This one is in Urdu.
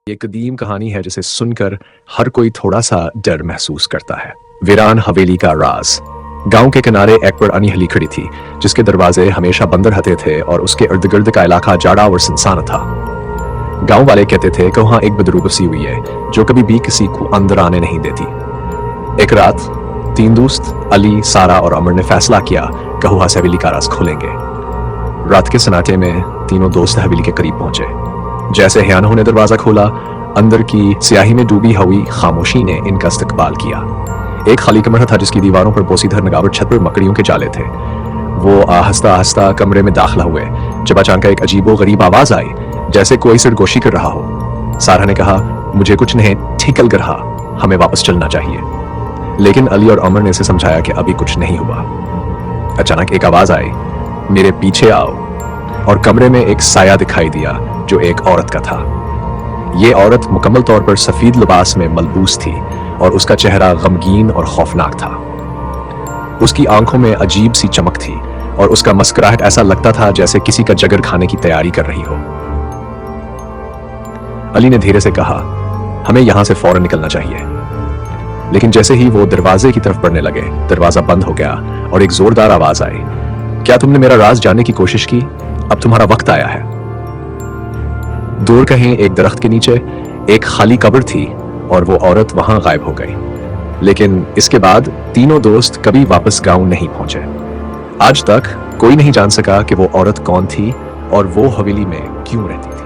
یہ قدیم کہانی ہے جسے سن کر ہر کوئی تھوڑا سا ڈر محسوس کرتا ہے۔ ویران حویلی کا راز۔ گاؤں کے کنارے ایک پرانی حویلی کھڑی تھی جس کے دروازے ہمیشہ بند رہتے تھے اور اس کے ارد گرد کا علاقہ جاڑا اور سنسان تھا۔ گاؤں والے کہتے تھے کہ وہاں ایک بدروح بسی ہوئی ہے جو کبھی بھی کسی کو اندر آنے نہیں دیتی۔ ایک رات تین دوست علی، سارا اور عمر نے فیصلہ کیا کہ وہ حویلی کا راز کھولیں گے۔ رات کے سناٹے میں تینوں دوست حویلی کے قریب پہنچے۔ جیسے ہی انہوں نے دروازہ کھولا، اندر کی سیاہی میں ڈوبی ہوئی خاموشی نے ان کا استقبال کیا۔ ایک خالی کمرہ تھا جس کی دیواروں پر بوسی دھر نگاور، چھت پر مکڑیوں کے جالے تھے۔ وہ آہستہ آہستہ کمرے میں داخلہ ہوئے جب اچانک ایک عجیب و غریب آواز آئی، جیسے کوئی سرگوشی کر رہا ہو۔ سارا نے کہا، مجھے کچھ نہیں ٹھیک لگ رہا، ہمیں واپس چلنا چاہیے۔ لیکن علی اور عمر نے اسے سمجھایا کہ ابھی کچھ نہیں ہوا۔ اچانک ایک آواز آئی، میرے پیچھے آؤ، اور کمرے میں ایک سایہ دکھائی دیا جو ایک عورت کا تھا۔ یہ عورت مکمل طور پر سفید لباس میں ملبوس تھی اور اس کا چہرہ غمگین اور خوفناک تھا۔ اس کی آنکھوں میں عجیب سی چمک تھی اور اس کا مسکراہٹ ایسا لگتا تھا جیسے کسی کا جگر کھانے کی تیاری کر رہی ہو۔ علی نے دھیرے سے کہا، ہمیں یہاں سے فوراً نکلنا چاہیے۔ لیکن جیسے ہی وہ دروازے کی طرف بڑھنے لگے، دروازہ بند ہو گیا اور ایک زوردار آواز آئی، کیا تم نے میرا راز جاننے کی کوشش کی؟ اب تمہارا وقت آیا ہے۔ دور کہیں ایک درخت کے نیچے ایک خالی قبر تھی اور وہ عورت وہاں غائب ہو گئی۔ لیکن اس کے بعد تینوں دوست کبھی واپس گاؤں نہیں پہنچے۔ آج تک کوئی نہیں جان سکا کہ وہ عورت کون تھی اور وہ حویلی میں کیوں رہتی تھی۔